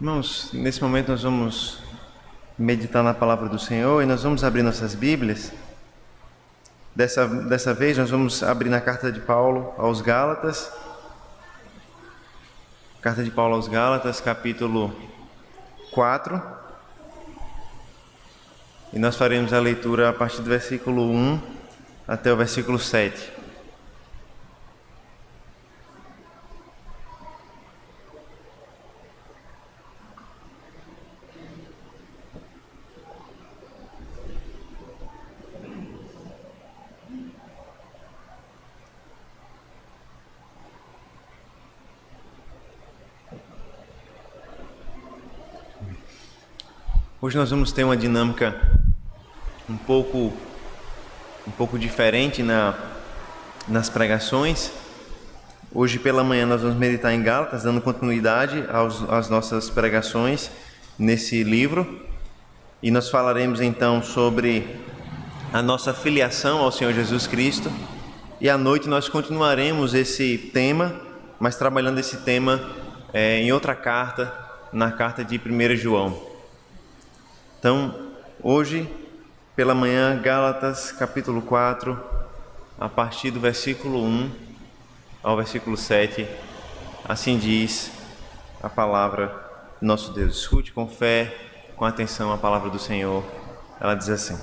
Irmãos, nesse momento nós vamos meditar na palavra do Senhor e nós vamos abrir nossas Bíblias. Dessa vez nós vamos abrir na carta de Paulo aos Gálatas. Carta de Paulo aos Gálatas, capítulo 4. E nós faremos a leitura a partir do versículo 1 até o versículo 7. Hoje nós vamos ter uma dinâmica um pouco diferente nas pregações. Hoje pela manhã nós vamos meditar em Gálatas, dando continuidade às nossas pregações nesse livro. E nós falaremos então sobre a nossa filiação ao Senhor Jesus Cristo. E à noite nós continuaremos esse tema, mas trabalhando esse tema em outra carta, na carta de 1 João. Então, hoje, pela manhã, Gálatas, capítulo 4, a partir do versículo 1 ao versículo 7, assim diz a palavra do nosso Deus. Escute com fé, com atenção a palavra do Senhor. Ela diz assim: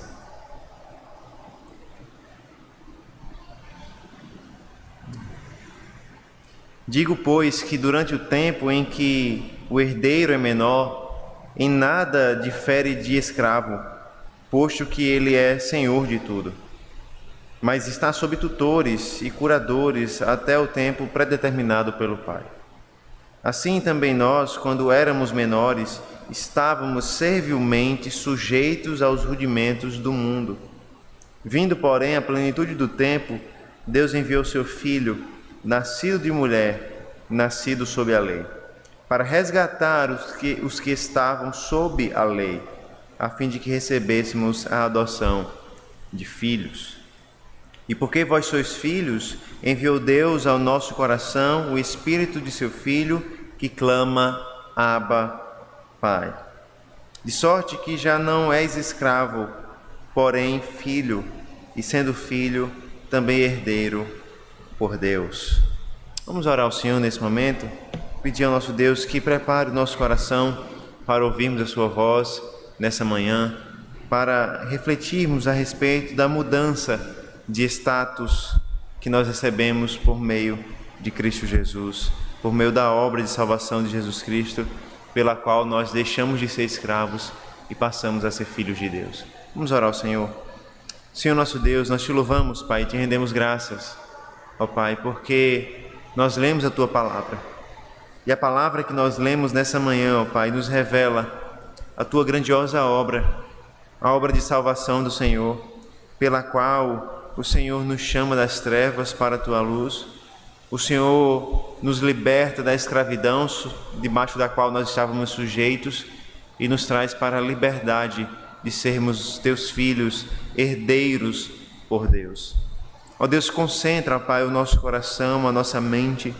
Digo, pois, que durante o tempo em que o herdeiro é menor, em nada difere de escravo, posto que ele é senhor de tudo, mas está sob tutores e curadores até o tempo predeterminado pelo Pai. Assim também nós, quando éramos menores, estávamos servilmente sujeitos aos rudimentos do mundo. Vindo, porém, a plenitude do tempo, Deus enviou seu Filho, nascido de mulher, nascido sob a lei, para resgatar os que estavam sob a lei, a fim de que recebêssemos a adoção de filhos. E porque vós sois filhos, enviou Deus ao nosso coração o Espírito de seu Filho, que clama, Abba, Pai. De sorte que já não és escravo, porém filho, e sendo filho, também herdeiro por Deus. Vamos orar ao Senhor nesse momento, pedir ao nosso Deus que prepare o nosso coração para ouvirmos a sua voz nessa manhã, para refletirmos a respeito da mudança de status que nós recebemos por meio de Cristo Jesus, por meio da obra de salvação de Jesus Cristo, pela qual nós deixamos de ser escravos e passamos a ser filhos de Deus. Vamos orar ao Senhor. Senhor nosso Deus, nós te louvamos, Pai, e te rendemos graças, ó Pai, porque nós lemos a tua palavra. E a palavra que nós lemos nessa manhã, ó Pai, nos revela a tua grandiosa obra, a obra de salvação do Senhor, pela qual o Senhor nos chama das trevas para a tua luz. O Senhor nos liberta da escravidão debaixo da qual nós estávamos sujeitos e nos traz para a liberdade de sermos teus filhos, herdeiros por Deus. Ó Deus, concentra, Pai, o nosso coração, a nossa mente,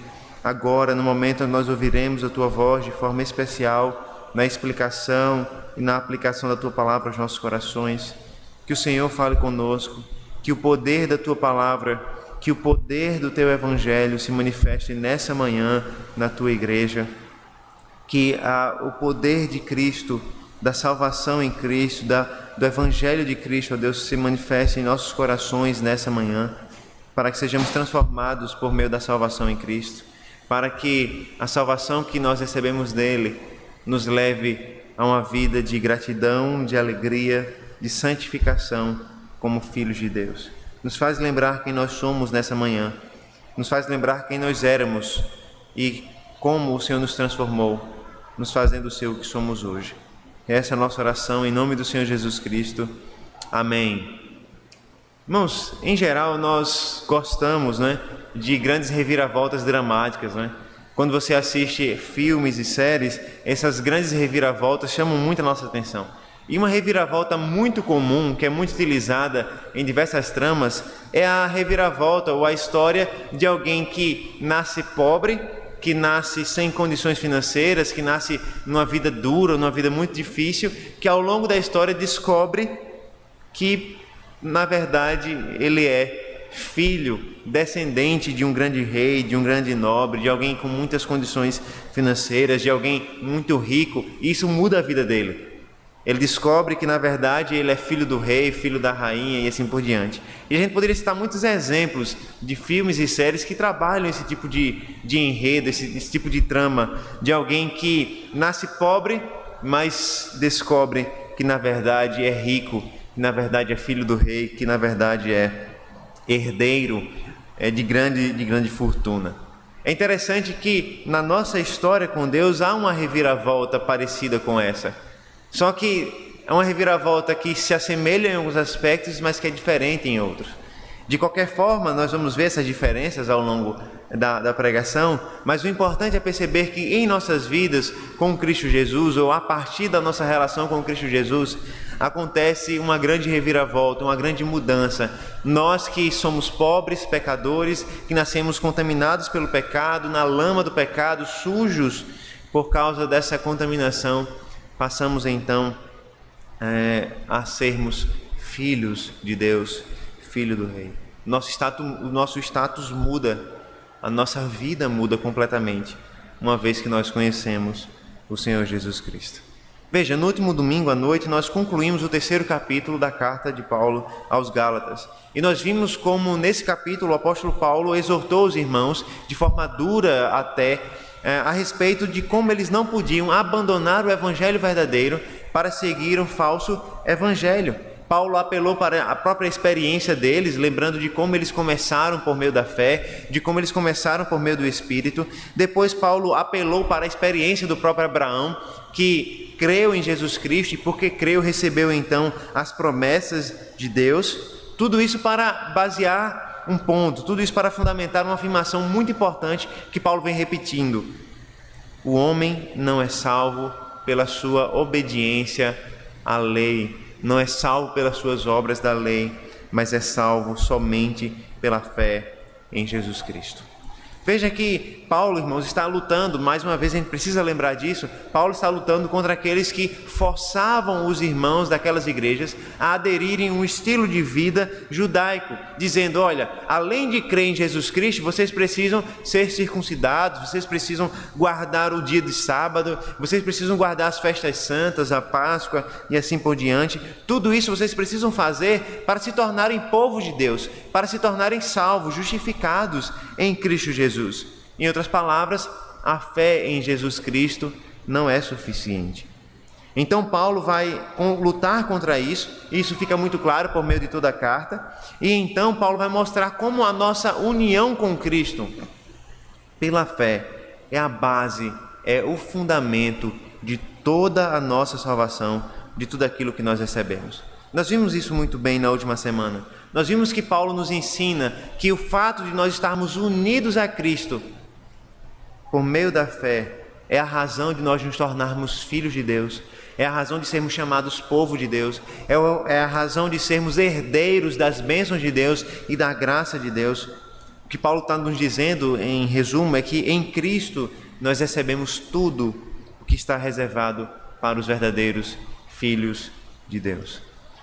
agora, no momento em que nós ouviremos a Tua voz de forma especial, na explicação e na aplicação da Tua palavra aos nossos corações. Que o Senhor fale conosco, que o poder da Tua palavra, que o poder do Teu Evangelho se manifeste nessa manhã na Tua igreja. Que o poder de Cristo, da salvação em Cristo, do Evangelho de Cristo, ó Deus, se manifeste em nossos corações nessa manhã, para que sejamos transformados por meio da salvação em Cristo, para que a salvação que nós recebemos dele nos leve a uma vida de gratidão, de alegria, de santificação como filhos de Deus. Nos faz lembrar quem nós somos nessa manhã, nos faz lembrar quem nós éramos e como o Senhor nos transformou, nos fazendo ser o que somos hoje. Essa é a nossa oração em nome do Senhor Jesus Cristo. Amém. Irmãos, em geral nós gostamos, de grandes reviravoltas dramáticas, Quando você assiste filmes e séries, essas grandes reviravoltas chamam muito a nossa atenção. E uma reviravolta muito comum, que é muito utilizada em diversas tramas, é a reviravolta ou a história de alguém que nasce pobre que nasce sem condições financeiras, que nasce numa vida dura, numa vida muito difícil, que ao longo da história descobre que, na verdade, ele é filho, descendente de um grande rei, de um grande nobre, de alguém com muitas condições financeiras, de alguém muito rico. E isso muda a vida dele. Ele descobre que, na verdade, ele é filho do rei, filho da rainha e assim por diante. E a gente poderia citar muitos exemplos de filmes e séries que trabalham esse tipo de enredo, esse tipo de trama, de alguém que nasce pobre, mas descobre que, na verdade, é rico, que, na verdade, é filho do rei, que, na verdade, é herdeiro de grande fortuna. É interessante que, na nossa história com Deus, há uma reviravolta parecida com essa. Só que é uma reviravolta que se assemelha em alguns aspectos, mas que é diferente em outros. De qualquer forma, nós vamos ver essas diferenças ao longo da pregação, mas o importante é perceber que em nossas vidas com Cristo Jesus, ou a partir da nossa relação com Cristo Jesus, acontece uma grande reviravolta, uma grande mudança. Nós que somos pobres, pecadores, que nascemos contaminados pelo pecado, na lama do pecado, sujos por causa dessa contaminação, passamos então a sermos filhos de Deus, filho do Rei. O nosso status muda, a nossa vida muda completamente, uma vez que nós conhecemos o Senhor Jesus Cristo. Veja, no último domingo à noite nós concluímos o 3º capítulo da carta de Paulo aos Gálatas. E nós vimos como nesse capítulo o apóstolo Paulo exortou os irmãos, de forma dura até, a respeito de como eles não podiam abandonar o evangelho verdadeiro para seguir um falso evangelho. Paulo apelou para a própria experiência deles, lembrando de como eles começaram por meio da fé, de como eles começaram por meio do Espírito. Depois Paulo apelou para a experiência do próprio Abraão, que creu em Jesus Cristo e porque creu recebeu então as promessas de Deus. Tudo isso para basear um ponto, tudo isso para fundamentar uma afirmação muito importante que Paulo vem repetindo: o homem não é salvo pela sua obediência à lei, não é salvo pelas suas obras da lei, mas é salvo somente pela fé em Jesus Cristo. Veja que Paulo, irmãos, está lutando, mais uma vez a gente precisa lembrar disso, Paulo está lutando contra aqueles que forçavam os irmãos daquelas igrejas a aderirem a um estilo de vida judaico, dizendo: olha, além de crer em Jesus Cristo, vocês precisam ser circuncidados, vocês precisam guardar o dia de sábado, vocês precisam guardar as festas santas, a Páscoa e assim por diante. Tudo isso vocês precisam fazer para se tornarem povo de Deus, para se tornarem salvos, justificados em Cristo Jesus. Em outras palavras, a fé em Jesus Cristo não é suficiente. Então Paulo vai lutar contra isso, e isso fica muito claro por meio de toda a carta, e então Paulo vai mostrar como a nossa união com Cristo pela fé é a base, é o fundamento de toda a nossa salvação, de tudo aquilo que nós recebemos. Nós vimos isso muito bem na última semana. Nós vimos que Paulo nos ensina que o fato de nós estarmos unidos a Cristo por meio da fé é a razão de nós nos tornarmos filhos de Deus, é a razão de sermos chamados povo de Deus, é a razão de sermos herdeiros das bênçãos de Deus e da graça de Deus. O que Paulo está nos dizendo, em resumo, é que em Cristo nós recebemos tudo o que está reservado para os verdadeiros filhos de Deus.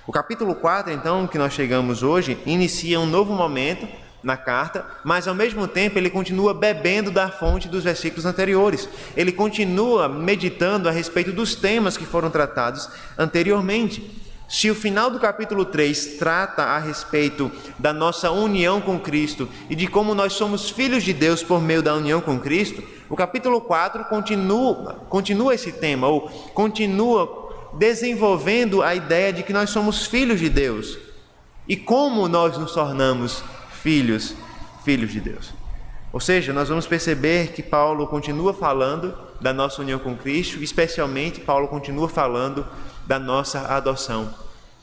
O capítulo 4, então, que nós chegamos hoje, inicia um novo momento na carta, mas ao mesmo tempo ele continua bebendo da fonte dos versículos anteriores. Ele continua meditando a respeito dos temas que foram tratados anteriormente. Se o final do capítulo 3 trata a respeito da nossa união com Cristo e de como nós somos filhos de Deus por meio da união com Cristo, o capítulo 4 continua esse tema, ou continua desenvolvendo a ideia de que nós somos filhos de Deus e como nós nos tornamos filhos de Deus. Ou seja, nós vamos perceber que Paulo continua falando da nossa união com Cristo, especialmente Paulo continua falando da nossa adoção,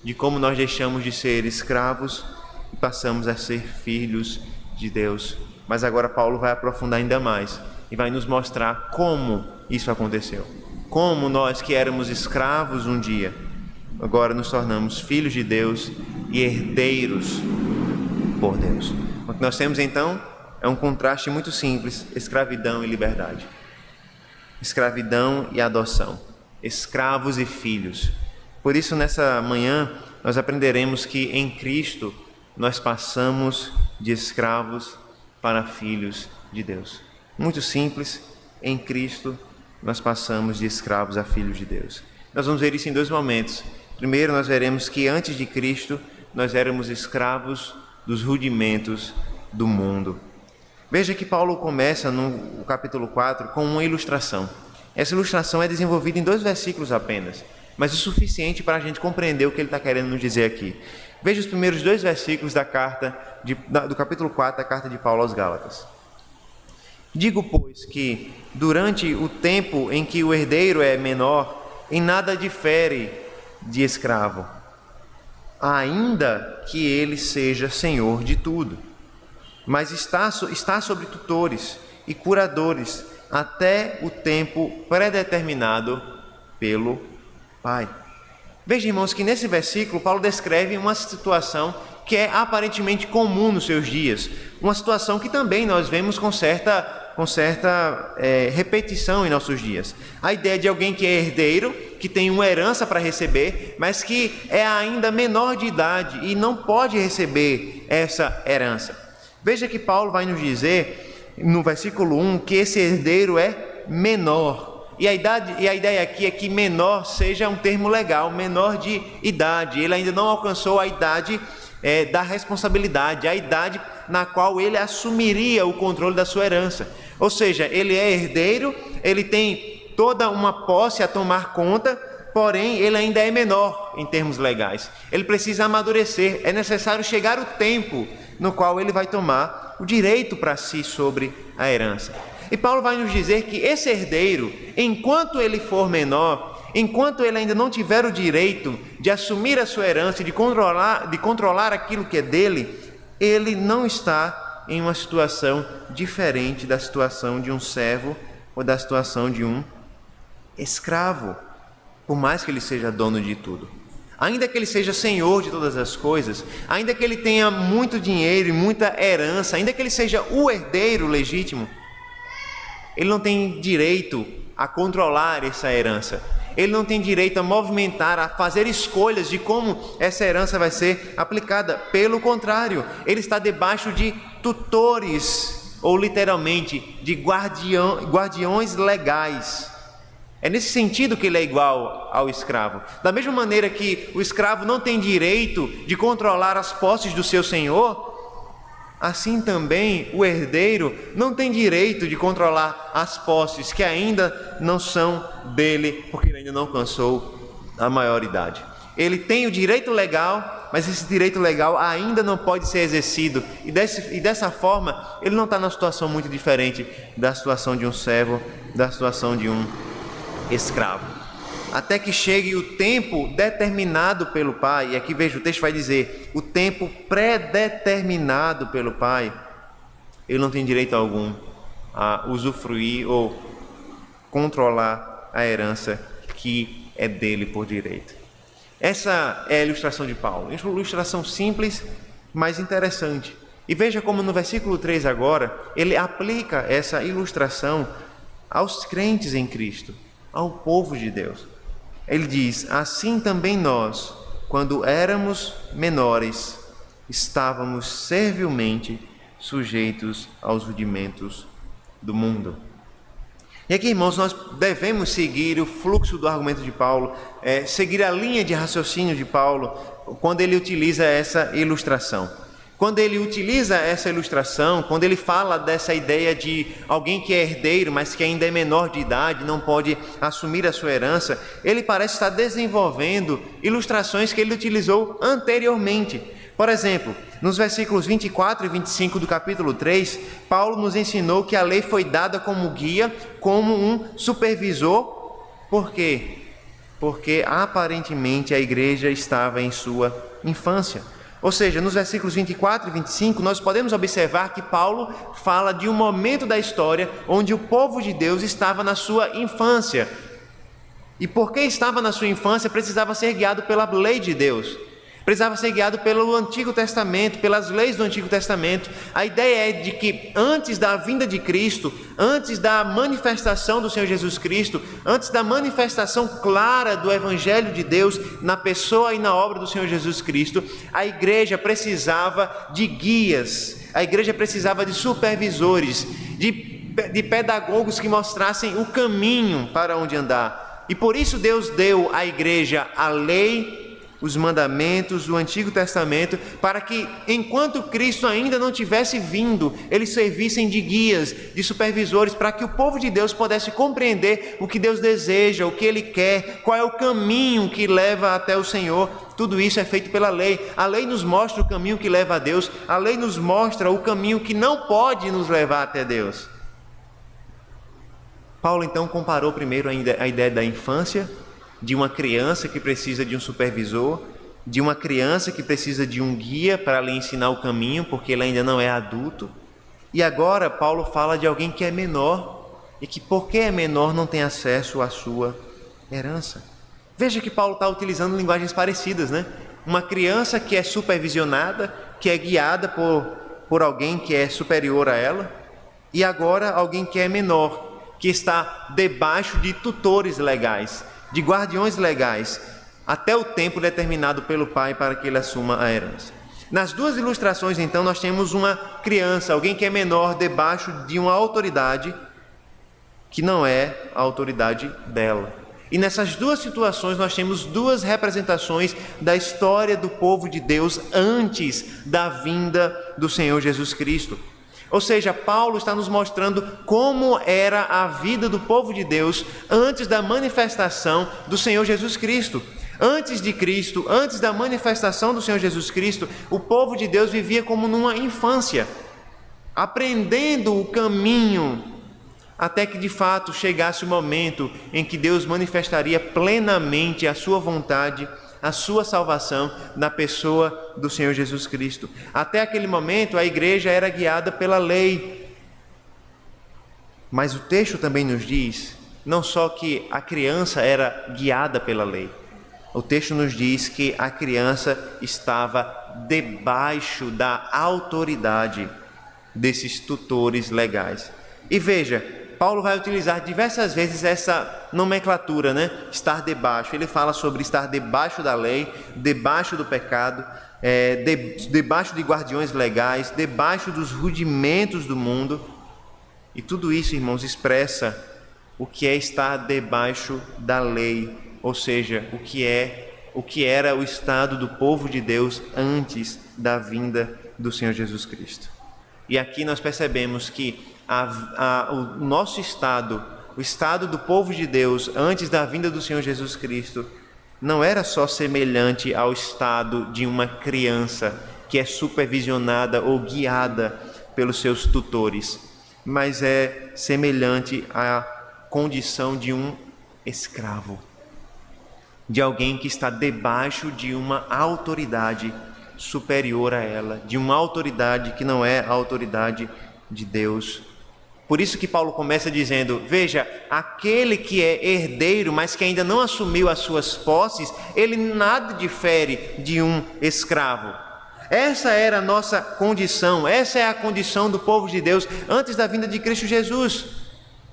de como nós deixamos de ser escravos e passamos a ser filhos de Deus. Mas agora Paulo vai aprofundar ainda mais e vai nos mostrar como isso aconteceu. Como nós que éramos escravos um dia, agora nos tornamos filhos de Deus e herdeiros por Deus. O que nós temos então é um contraste muito simples: escravidão e liberdade. Escravidão e adoção. Escravos e filhos. Por isso, nessa manhã, nós aprenderemos que em Cristo nós passamos de escravos para filhos de Deus. Muito simples, em Cristo nós passamos de escravos a filhos de Deus. Nós vamos ver isso em dois momentos. Primeiro, nós veremos que antes de Cristo nós éramos escravos dos rudimentos do mundo. Veja que Paulo começa no capítulo 4 com uma ilustração. Essa ilustração é desenvolvida em 2 versículos apenas, mas o suficiente para a gente compreender o que ele está querendo nos dizer aqui. Veja os primeiros 2 versículos do capítulo 4 da carta de Paulo aos Gálatas. Digo, pois, que durante o tempo em que o herdeiro é menor, em nada difere de escravo, ainda que ele seja senhor de tudo, mas está sobre tutores e curadores até o tempo predeterminado pelo Pai. Veja, irmãos, que nesse versículo Paulo descreve uma situação que é aparentemente comum nos seus dias, uma situação que também nós vemos com certa repetição em nossos dias. A ideia de alguém que é herdeiro, que tem uma herança para receber, mas que é ainda menor de idade e não pode receber essa herança. Veja que Paulo vai nos dizer no versículo 1 que esse herdeiro é menor. E a ideia aqui é que menor seja um termo legal, menor de idade. Ele ainda não alcançou a idade da responsabilidade, a idade na qual ele assumiria o controle da sua herança. Ou seja, ele é herdeiro, ele tem toda uma posse a tomar conta, porém ele ainda é menor em termos legais. Ele precisa amadurecer, é necessário chegar o tempo no qual ele vai tomar o direito para si sobre a herança. E Paulo vai nos dizer que esse herdeiro, enquanto ele for menor, enquanto ele ainda não tiver o direito de assumir a sua herança e de controlar aquilo que é dele, ele não está em uma situação diferente da situação de um servo ou da situação de um escravo, por mais que ele seja dono de tudo. Ainda que ele seja senhor de todas as coisas, ainda que ele tenha muito dinheiro e muita herança, ainda que ele seja o herdeiro legítimo, ele não tem direito a controlar essa herança. Ele não tem direito a movimentar, a fazer escolhas de como essa herança vai ser aplicada. Pelo contrário, ele está debaixo de tutores, ou literalmente, de guardiões legais. É nesse sentido que ele é igual ao escravo. Da mesma maneira que o escravo não tem direito de controlar as posses do seu senhor, assim também o herdeiro não tem direito de controlar as posses que ainda não são dele, porque ele ainda não alcançou a maioridade. Ele tem o direito legal, mas esse direito legal ainda não pode ser exercido. E dessa forma, ele não está numa situação muito diferente da situação de um servo, da situação de um escravo. Até que chegue o tempo determinado pelo Pai, e aqui veja, o texto vai dizer, o tempo predeterminado pelo Pai, ele não tem direito algum a usufruir ou controlar a herança que é dele por direito. Essa é a ilustração de Paulo, uma ilustração simples, mas interessante. E veja como no versículo 3 agora, ele aplica essa ilustração aos crentes em Cristo, ao povo de Deus. Ele diz, assim também nós, quando éramos menores, estávamos servilmente sujeitos aos rudimentos do mundo. E aqui, irmãos, nós devemos seguir o fluxo do argumento de Paulo, seguir a linha de raciocínio de Paulo, quando ele utiliza essa ilustração. Quando ele utiliza essa ilustração, quando ele fala dessa ideia de alguém que é herdeiro, mas que ainda é menor de idade, não pode assumir a sua herança, ele parece estar desenvolvendo ilustrações que ele utilizou anteriormente. Por exemplo, nos versículos 24 e 25 do capítulo 3, Paulo nos ensinou que a lei foi dada como guia, como um supervisor. Por quê? Porque aparentemente a igreja estava em sua infância. Ou seja, nos versículos 24 e 25, nós podemos observar que Paulo fala de um momento da história onde o povo de Deus estava na sua infância. E porque estava na sua infância, precisava ser guiado pela lei de Deus. Precisava ser guiado pelo Antigo Testamento, pelas leis do Antigo Testamento. A ideia é de que antes da vinda de Cristo, antes da manifestação do Senhor Jesus Cristo, antes da manifestação clara do Evangelho de Deus na pessoa e na obra do Senhor Jesus Cristo, a igreja precisava de guias, a igreja precisava de supervisores, de pedagogos que mostrassem o caminho para onde andar. E por isso Deus deu à igreja a lei, os mandamentos do Antigo Testamento, para que, enquanto Cristo ainda não tivesse vindo, eles servissem de guias, de supervisores, para que o povo de Deus pudesse compreender o que Deus deseja, o que Ele quer, qual é o caminho que leva até o Senhor. Tudo isso é feito pela lei. A lei nos mostra o caminho que leva a Deus, a lei nos mostra o caminho que não pode nos levar até Deus. Paulo então comparou primeiro a ideia da infância, de uma criança que precisa de um supervisor, de uma criança que precisa de um guia para lhe ensinar o caminho, porque ele ainda não é adulto. E agora Paulo fala de alguém que é menor e que, porque é menor, não tem acesso à sua herança. Veja que Paulo está utilizando linguagens parecidas, né? Uma criança que é supervisionada, que é guiada por alguém que é superior a ela, e agora alguém que é menor, que está debaixo de tutores legais, de guardiões legais, até o tempo determinado pelo pai para que ele assuma a herança. Nas duas ilustrações, então, nós temos uma criança, alguém que é menor, debaixo de uma autoridade que não é a autoridade dela. E nessas duas situações nós temos duas representações da história do povo de Deus antes da vinda do Senhor Jesus Cristo. Ou seja, Paulo está nos mostrando como era a vida do povo de Deus antes da manifestação do Senhor Jesus Cristo. Antes de Cristo, antes da manifestação do Senhor Jesus Cristo, o povo de Deus vivia como numa infância, aprendendo o caminho, até que de fato chegasse o momento em que Deus manifestaria plenamente a sua vontade, a sua salvação na pessoa do Senhor Jesus Cristo. Até aquele momento a igreja era guiada pela lei. Mas o texto também nos diz, não só que a criança era guiada pela lei, o texto nos diz que a criança estava debaixo da autoridade desses tutores legais. E veja, Paulo vai utilizar diversas vezes essa nomenclatura, né? Estar debaixo. Ele fala sobre estar debaixo da lei, debaixo do pecado, debaixo de guardiões legais, debaixo dos rudimentos do mundo. E tudo isso, irmãos, expressa o que é estar debaixo da lei, ou seja, o que era o estado do povo de Deus antes da vinda do Senhor Jesus Cristo. E aqui nós percebemos que o nosso estado, o estado do povo de Deus antes da vinda do Senhor Jesus Cristo, não era só semelhante ao estado de uma criança que é supervisionada ou guiada pelos seus tutores, mas é semelhante à condição de um escravo, de alguém que está debaixo de uma autoridade superior a ela, de uma autoridade que não é a autoridade de Deus. Por isso que Paulo começa dizendo, veja, aquele que é herdeiro, mas que ainda não assumiu as suas posses, ele nada difere de um escravo. Essa era a nossa condição, essa é a condição do povo de Deus antes da vinda de Cristo Jesus.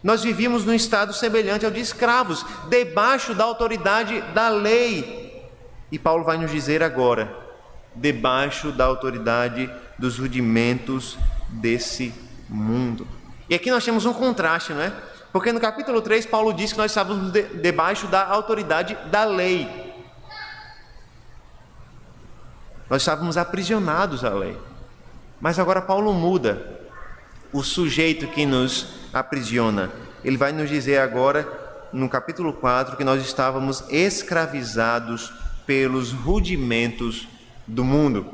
Nós vivíamos num estado semelhante ao de escravos, debaixo da autoridade da lei. E Paulo vai nos dizer agora, debaixo da autoridade dos rudimentos desse mundo. E aqui nós temos um contraste, não é? Porque no capítulo 3, Paulo diz que nós estávamos debaixo da autoridade da lei. Nós estávamos aprisionados à lei. Mas agora Paulo muda o sujeito que nos aprisiona. Ele vai nos dizer agora, no capítulo 4, que nós estávamos escravizados pelos rudimentos do mundo.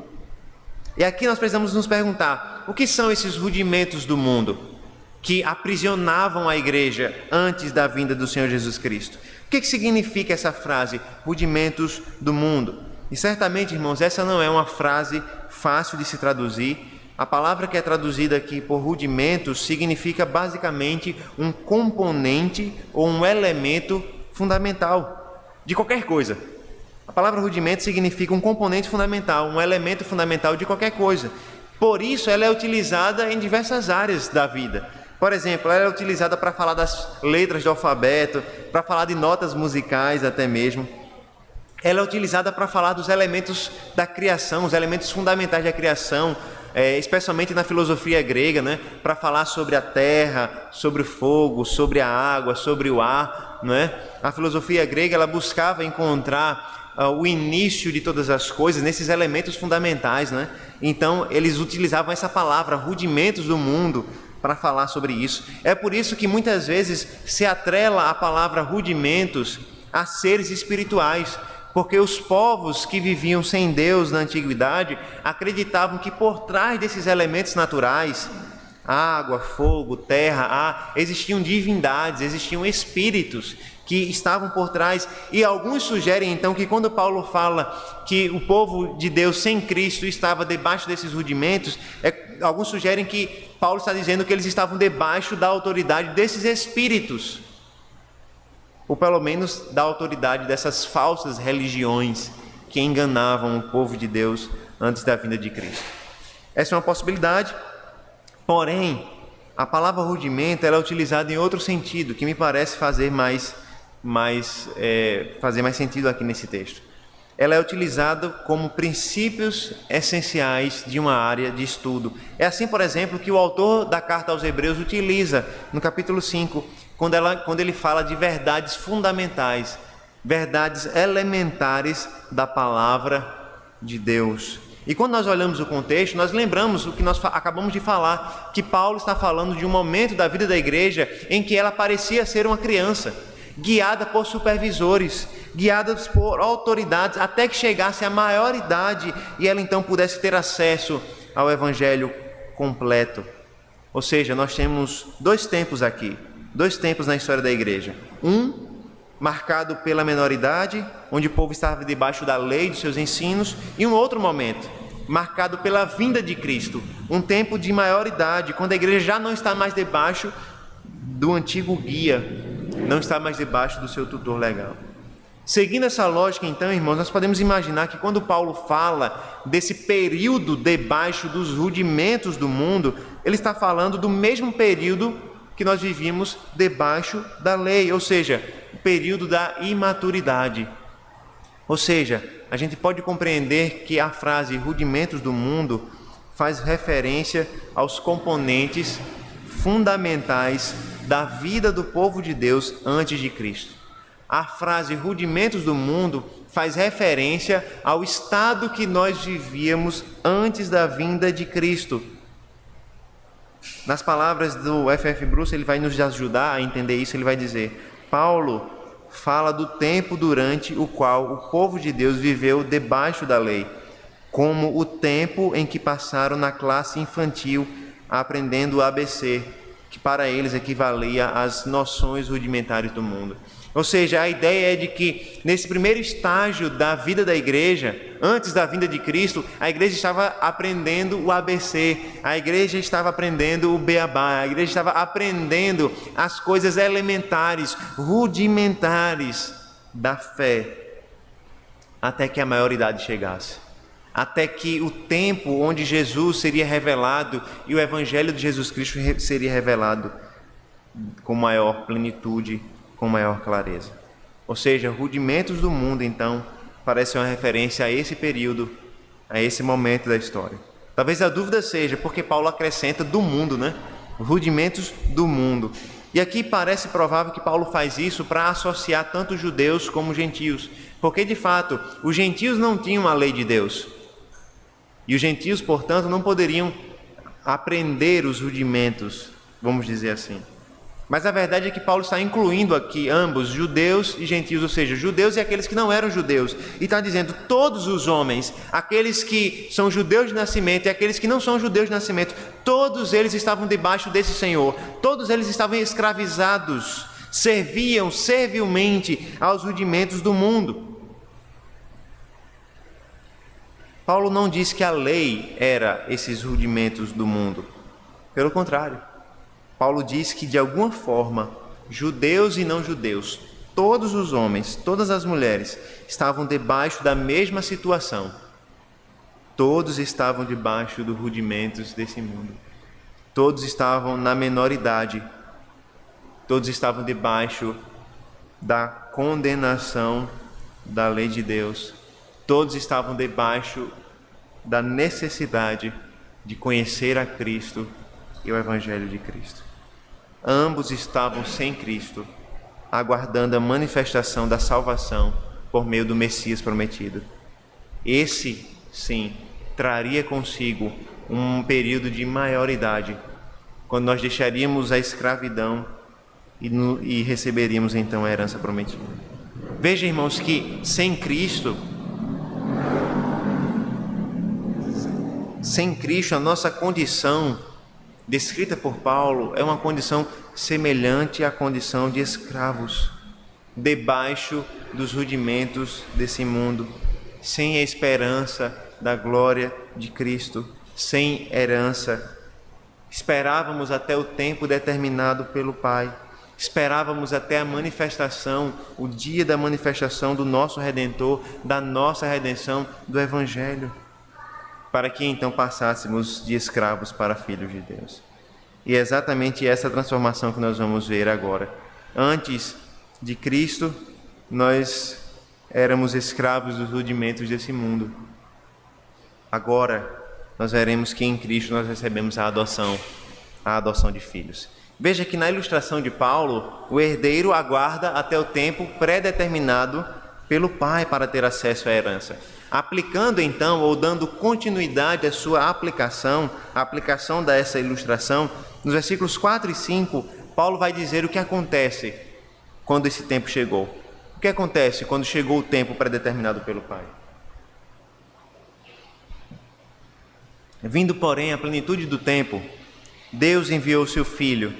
E aqui nós precisamos nos perguntar, o que são esses rudimentos do mundo que aprisionavam a igreja antes da vinda do Senhor Jesus Cristo? O que significa essa frase, rudimentos do mundo? E certamente, irmãos, essa não é uma frase fácil de se traduzir. A palavra que é traduzida aqui por rudimentos significa basicamente um componente ou um elemento fundamental de qualquer coisa. palavra rudimento significa um componente fundamental, um elemento fundamental de qualquer coisa. Por isso, ela é utilizada em diversas áreas da vida. Por exemplo, ela é utilizada para falar das letras do alfabeto, para falar de notas musicais até mesmo. Ela é utilizada para falar dos elementos da criação, os elementos fundamentais da criação, especialmente na filosofia grega, né? Para falar sobre a terra, sobre o fogo, sobre a água, sobre o ar. Não é? A filosofia grega ela buscava encontrar o início de todas as coisas nesses elementos fundamentais. Né? Então, eles utilizavam essa palavra, rudimentos do mundo, para falar sobre isso. É por isso que muitas vezes se atrela a palavra rudimentos a seres espirituais, porque os povos que viviam sem Deus na antiguidade acreditavam que por trás desses elementos naturais, água, fogo, terra, ar, existiam divindades, existiam espíritos que estavam por trás. E alguns sugerem então que quando Paulo fala que o povo de Deus sem Cristo estava debaixo desses rudimentos, alguns sugerem que Paulo está dizendo que eles estavam debaixo da autoridade desses espíritos, ou pelo menos da autoridade dessas falsas religiões que enganavam o povo de Deus antes da vinda de Cristo. Essa é uma possibilidade, porém, a palavra rudimento ela é utilizada em outro sentido, que me parece fazer mais sentido aqui nesse texto. Ela é utilizada como princípios essenciais de uma área de estudo. É assim, por exemplo, que o autor da carta aos Hebreus utiliza no capítulo 5, quando ele fala de verdades fundamentais, verdades elementares da palavra de Deus. E quando nós olhamos o contexto, nós lembramos o que nós acabamos de falar, que Paulo está falando de um momento da vida da igreja em que ela parecia ser uma criança, guiada por supervisores, guiada por autoridades, até que chegasse à maioridade e ela então pudesse ter acesso ao evangelho completo. Ou seja, nós temos dois tempos aqui, dois tempos na história da igreja. Um, marcado pela menoridade, onde o povo estava debaixo da lei, dos seus ensinos, e um outro momento, marcado pela vinda de Cristo, um tempo de maioridade, quando a igreja já não está mais debaixo do antigo guia, não está mais debaixo do seu tutor legal. Seguindo essa lógica, então, irmãos, nós podemos imaginar que quando Paulo fala desse período debaixo dos rudimentos do mundo, ele está falando do mesmo período que nós vivíamos debaixo da lei, ou seja, o período da imaturidade. Ou seja, a gente pode compreender que a frase rudimentos do mundo faz referência aos componentes fundamentais da vida do povo de Deus antes de Cristo. A frase rudimentos do mundo faz referência ao estado que nós vivíamos antes da vinda de Cristo. Nas palavras do F.F. Bruce, ele vai nos ajudar a entender isso. Ele vai dizer: Paulo fala do tempo durante o qual o povo de Deus viveu debaixo da lei, como o tempo em que passaram na classe infantil aprendendo o ABC, que para eles equivalia às noções rudimentares do mundo. Ou seja, a ideia é de que nesse primeiro estágio da vida da igreja, antes da vinda de Cristo, a igreja estava aprendendo o ABC, a igreja estava aprendendo o beabá, a igreja estava aprendendo as coisas elementares, rudimentares da fé, até que a maioridade chegasse. Até que o tempo onde Jesus seria revelado e o evangelho de Jesus Cristo seria revelado com maior plenitude, com maior clareza. Ou seja, rudimentos do mundo, então, parece uma referência a esse período, a esse momento da história. Talvez a dúvida seja porque Paulo acrescenta do mundo, né? Rudimentos do mundo. E aqui parece provável que Paulo faz isso para associar tanto judeus como gentios, porque de fato, os gentios não tinham a lei de Deus. E os gentios, portanto, não poderiam aprender os rudimentos, vamos dizer assim. Mas a verdade é que Paulo está incluindo aqui ambos, judeus e gentios, ou seja, judeus e aqueles que não eram judeus. E está dizendo todos os homens, aqueles que são judeus de nascimento e aqueles que não são judeus de nascimento, todos eles estavam debaixo desse Senhor, todos eles estavam escravizados, serviam servilmente aos rudimentos do mundo. Paulo não diz que a lei era esses rudimentos do mundo. Pelo contrário, Paulo diz que de alguma forma, judeus e não judeus, todos os homens, todas as mulheres, estavam debaixo da mesma situação. Todos estavam debaixo dos rudimentos desse mundo. Todos estavam na menor idade. Todos estavam debaixo da condenação da lei de Deus. Todos estavam debaixo da necessidade de conhecer a Cristo e o Evangelho de Cristo. Ambos estavam sem Cristo, aguardando a manifestação da salvação por meio do Messias prometido. Esse, sim, traria consigo um período de maioridade, quando nós deixaríamos a escravidão e receberíamos então a herança prometida. Veja, irmãos, que sem Cristo, a nossa condição, descrita por Paulo, é uma condição semelhante à condição de escravos, debaixo dos rudimentos desse mundo, sem a esperança da glória de Cristo, sem herança. Esperávamos até o tempo determinado pelo Pai, esperávamos até a manifestação, o dia da manifestação do nosso Redentor, da nossa redenção, do Evangelho, para que então passássemos de escravos para filhos de Deus. E é exatamente essa transformação que nós vamos ver agora. Antes de Cristo, nós éramos escravos dos rudimentos desse mundo. Agora, nós veremos que em Cristo nós recebemos a adoção de filhos. Veja que na ilustração de Paulo, o herdeiro aguarda até o tempo pré-determinado pelo pai para ter acesso à herança. Aplicando então, ou dando continuidade à sua aplicação, a aplicação dessa ilustração, nos versículos 4 e 5, Paulo vai dizer o que acontece quando esse tempo chegou. O que acontece quando chegou o tempo pré-determinado pelo pai? Vindo, porém, à plenitude do tempo, Deus enviou seu Filho,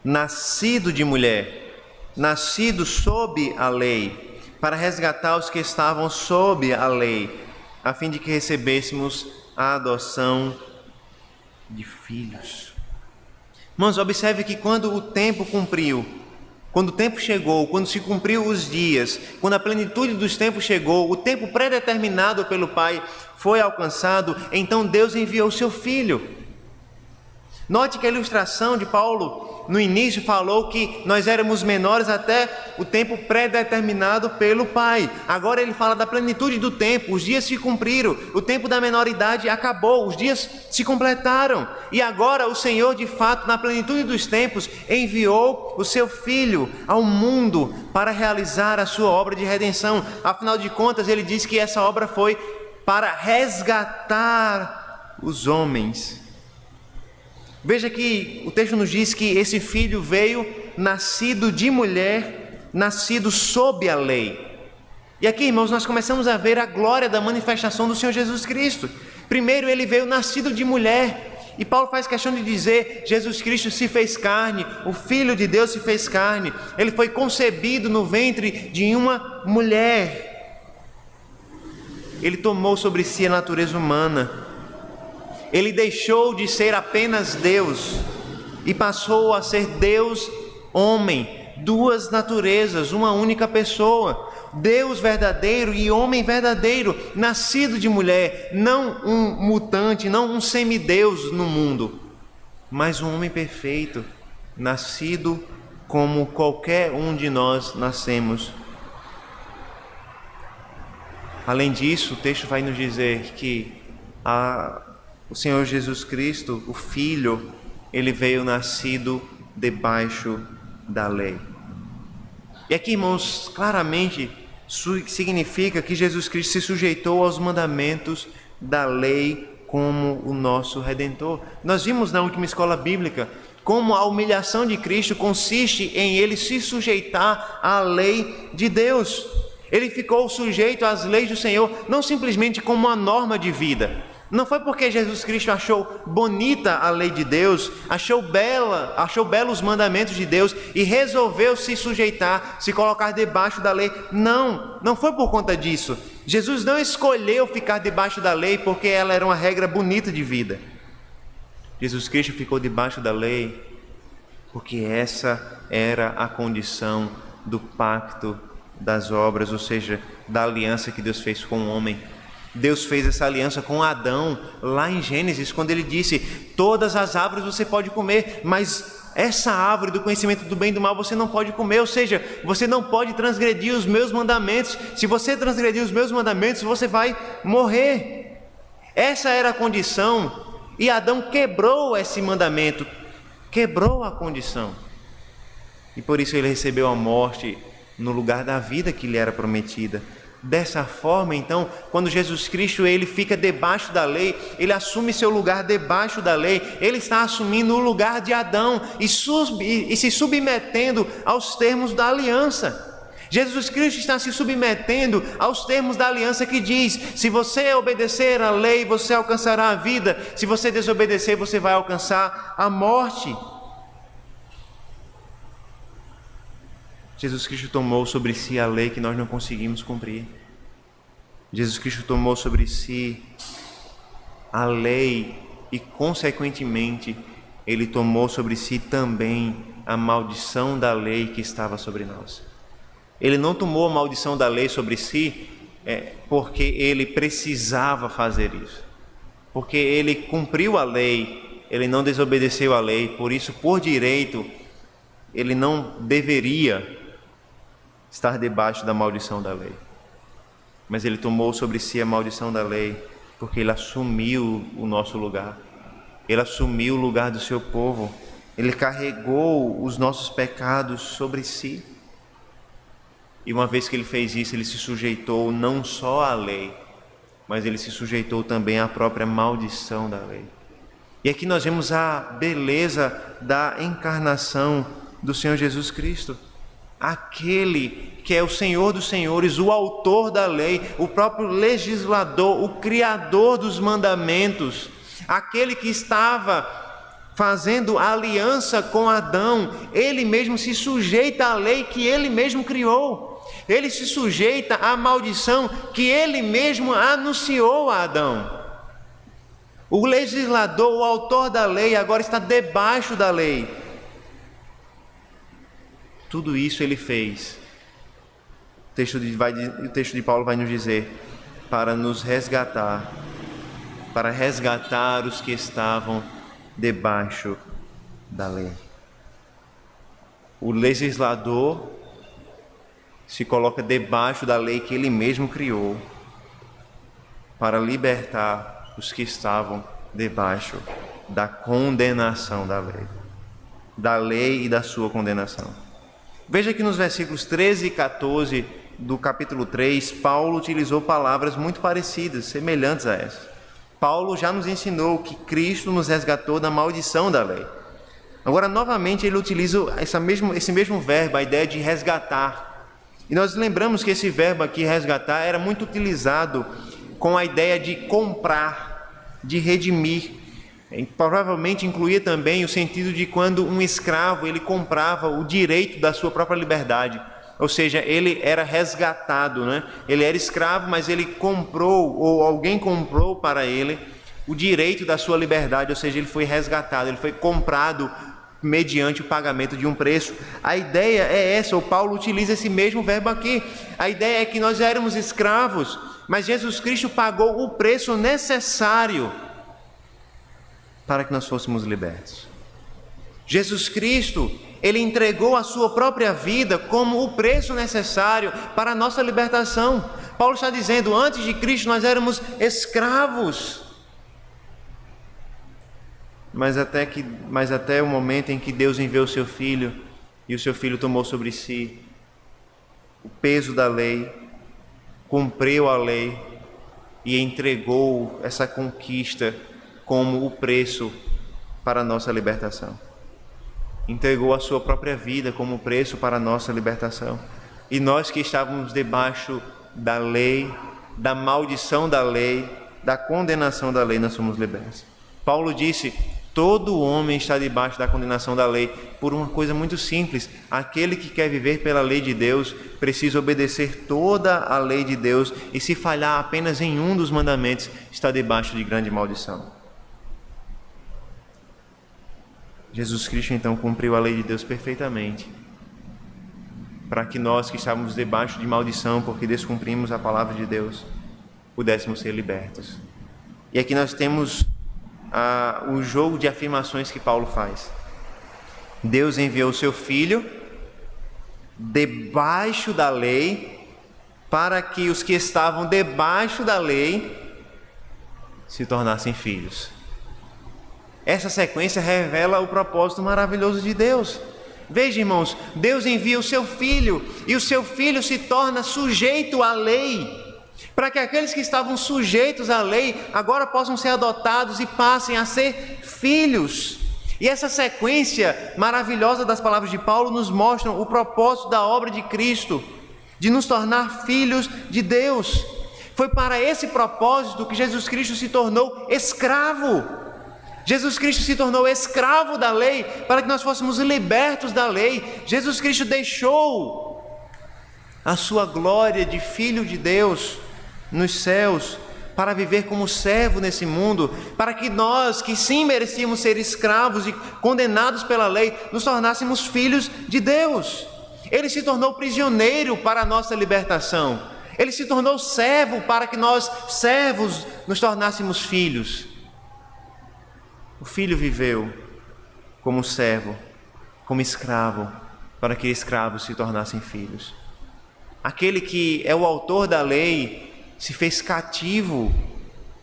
nascido de mulher, nascido sob a lei, para resgatar os que estavam sob a lei, a fim de que recebêssemos a adoção de filhos. Irmãos, observe que quando o tempo cumpriu, quando o tempo chegou, quando se cumpriu os dias, quando a plenitude dos tempos chegou, o tempo pré-determinado pelo Pai foi alcançado, então Deus enviou o seu Filho. Note que a ilustração de Paulo no início falou que nós éramos menores até o tempo pré-determinado pelo Pai. Agora ele fala da plenitude do tempo, os dias se cumpriram, o tempo da menoridade acabou, os dias se completaram. E agora o Senhor, de fato, na plenitude dos tempos, enviou o seu Filho ao mundo para realizar a sua obra de redenção. Afinal de contas, ele diz que essa obra foi para resgatar os homens. Veja que o texto nos diz que esse filho veio nascido de mulher, nascido sob a lei. E aqui, irmãos, nós começamos a ver a glória da manifestação do Senhor Jesus Cristo. Primeiro, ele veio nascido de mulher. E Paulo faz questão de dizer, Jesus Cristo se fez carne, o Filho de Deus se fez carne. Ele foi concebido no ventre de uma mulher. Ele tomou sobre si a natureza humana. Ele deixou de ser apenas Deus e passou a ser Deus, homem, duas naturezas, uma única pessoa, Deus verdadeiro e homem verdadeiro, nascido de mulher, não um mutante, não um semideus no mundo, mas um homem perfeito, nascido como qualquer um de nós nascemos. Além disso, o texto vai nos dizer que o Senhor Jesus Cristo, o Filho, ele veio nascido debaixo da lei. E aqui, irmãos, claramente significa que Jesus Cristo se sujeitou aos mandamentos da lei como o nosso Redentor. Nós vimos na última escola bíblica como a humilhação de Cristo consiste em ele se sujeitar à lei de Deus. Ele ficou sujeito às leis do Senhor, não simplesmente como uma norma de vida. Não foi porque Jesus Cristo achou bonita a lei de Deus, achou belo os mandamentos de Deus e resolveu se sujeitar, se colocar debaixo da lei. Não foi por conta disso. Jesus não escolheu ficar debaixo da lei porque ela era uma regra bonita de vida. Jesus Cristo ficou debaixo da lei porque essa era a condição do pacto das obras, ou seja, da aliança que Deus fez com o homem. Deus fez essa aliança com Adão, lá em Gênesis, quando ele disse: todas as árvores você pode comer, mas essa árvore do conhecimento do bem e do mal você não pode comer, ou seja, você não pode transgredir os meus mandamentos. Se você transgredir os meus mandamentos, você vai morrer. Essa era a condição, e Adão quebrou esse mandamento, quebrou a condição. E por isso ele recebeu a morte no lugar da vida que lhe era prometida. Dessa forma, então, quando Jesus Cristo ele fica debaixo da lei, ele assume seu lugar debaixo da lei, ele está assumindo o lugar de Adão e se submetendo aos termos da aliança. Jesus Cristo está se submetendo aos termos da aliança que diz: se você obedecer à lei, você alcançará a vida; se você desobedecer, você vai alcançar a morte. Jesus Cristo tomou sobre si a lei que nós não conseguimos cumprir. Jesus Cristo tomou sobre si a lei e, consequentemente, ele tomou sobre si também a maldição da lei que estava sobre nós. Ele não tomou a maldição da lei sobre si porque ele precisava fazer isso, porque ele cumpriu a lei, ele não desobedeceu a lei, por isso, por direito, ele não deveria estar debaixo da maldição da lei. Mas ele tomou sobre si a maldição da lei, porque ele assumiu o nosso lugar. Ele assumiu o lugar do seu povo. Ele carregou os nossos pecados sobre si. E uma vez que ele fez isso, ele se sujeitou não só à lei, mas ele se sujeitou também à própria maldição da lei. E aqui nós vemos a beleza da encarnação do Senhor Jesus Cristo. Aquele que é o Senhor dos senhores, o autor da lei, o próprio legislador, o criador dos mandamentos, aquele que estava fazendo aliança com Adão, ele mesmo se sujeita à lei que ele mesmo criou. Ele se sujeita à maldição que ele mesmo anunciou a Adão. O legislador, o autor da lei, agora está debaixo da lei. Tudo isso ele fez. O texto de Paulo vai nos dizer: para nos resgatar, para resgatar os que estavam debaixo da lei. O legislador se coloca debaixo da lei que ele mesmo criou, para libertar os que estavam debaixo da condenação da lei e da sua condenação. Veja que nos versículos 13 e 14 do capítulo 3, Paulo utilizou palavras muito parecidas, semelhantes a essas. Paulo já nos ensinou que Cristo nos resgatou da maldição da lei. Agora, novamente, ele utiliza esse mesmo verbo, a ideia de resgatar. E nós lembramos que esse verbo aqui, resgatar, era muito utilizado com a ideia de comprar, de redimir. Provavelmente incluía também o sentido de quando um escravo ele comprava o direito da sua própria liberdade, ou seja, ele era resgatado, né? Ele era escravo, mas ele comprou, ou alguém comprou para ele o direito da sua liberdade, ou seja, ele foi resgatado, ele foi comprado mediante o pagamento de um preço. A ideia é essa, o Paulo utiliza esse mesmo verbo aqui. A ideia é que nós éramos escravos, mas Jesus Cristo pagou o preço necessário para que nós fôssemos libertos. Jesus Cristo, ele entregou a sua própria vida como o preço necessário para a nossa libertação. Paulo está dizendo, antes de Cristo nós éramos escravos. Mas até o momento em que Deus enviou o seu Filho, e o seu Filho tomou sobre si o peso da lei, cumpriu a lei e entregou essa conquista como o preço para a nossa libertação. Entregou a sua própria vida como preço para a nossa libertação. E nós que estávamos debaixo da lei, da maldição da lei, da condenação da lei, nós somos libertos. Paulo disse, todo homem está debaixo da condenação da lei, por uma coisa muito simples: aquele que quer viver pela lei de Deus precisa obedecer toda a lei de Deus, e se falhar apenas em um dos mandamentos, está debaixo de grande maldição. Jesus Cristo então cumpriu a lei de Deus perfeitamente. para que nós que estávamos debaixo de maldição, porque descumprimos a palavra de Deus, pudéssemos ser libertos. E aqui nós temos o jogo de afirmações que Paulo faz. Deus enviou o seu Filho debaixo da lei, para que os que estavam debaixo da lei se tornassem filhos. Essa sequência revela o propósito maravilhoso de Deus. Veja, irmãos, Deus envia o seu Filho, e o seu Filho se torna sujeito à lei, para que aqueles que estavam sujeitos à lei agora possam ser adotados e passem a ser filhos. E essa sequência maravilhosa das palavras de Paulo nos mostram o propósito da obra de Cristo, de nos tornar filhos de Deus. Foi para esse propósito que Jesus Cristo se tornou escravo. Jesus Cristo se tornou escravo da lei para que nós fôssemos libertos da lei. Jesus Cristo deixou a sua glória de Filho de Deus nos céus para viver como servo nesse mundo, para que nós, que sim merecíamos ser escravos e condenados pela lei, nos tornássemos filhos de Deus. Ele se tornou prisioneiro para a nossa libertação. Ele se tornou servo para que nós, servos, nos tornássemos filhos. O Filho viveu como servo, como escravo, para que escravos se tornassem filhos. Aquele que é o autor da lei se fez cativo,